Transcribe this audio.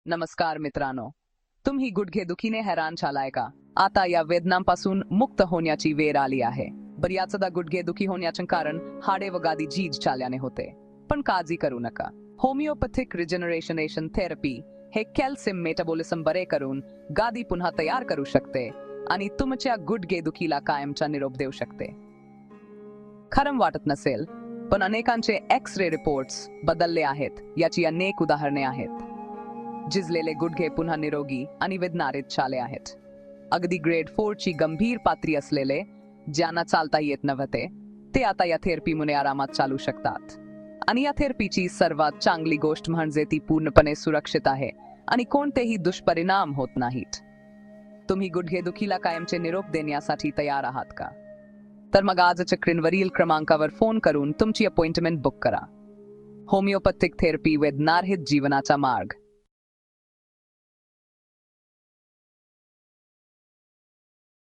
नमस्कार मित्रांनो, तुम्ही गुडघेदुखीने हैराण झालाय का? आता या वेदनांपासून मुक्त होण्याची वेळ आली आहे. बऱ्याचदा गुडघेदुखी होण्याचे कारण हाडे व गादी झीज झाल्याने होते, पण काळजी करू नका. होमिओपॅथिक रिजनरेशनेशन थेरपी हे कॅल्शियम मेटाबॉलिझम बरे करून गादी पुन्हा तयार करू शकते आणि तुमच्या गुडघेदुखीला कायमचा निरोप देऊ शकते. खरं वाटत नसेल, पण अनेकांचे एक्स-रे रिपोर्ट्स बदलले आहेत. याची अनेक उदाहरणे आहेत. झिजलेले गुडघे पुन्हा निरोगी आणि वेदनारहित झाले आहेत. अगदी ग्रेड 4 ची गंभीर पातळी असलेले, ज्यांना चालता येत नव्हते, ते आता या थेरपीमुळे आरामात चालू शकतात. आणि या थेरपीची सर्वात चांगली गोष्ट म्हणजे ती पूर्णपणे सुरक्षित आहे आणि कोणतेही दुष्परिणाम होत नाहीत. तुम्ही गुडघेदुखीला कायमचे निरोप देण्यासाठी तयार आहात का? तर मग आजच्या स्क्रीनवरील क्रमांकावर फोन करून तुमची अपॉइंटमेंट बुक करा. होमिओपॅथिक थेरपी वेदनारहित जीवनाचा मार्ग.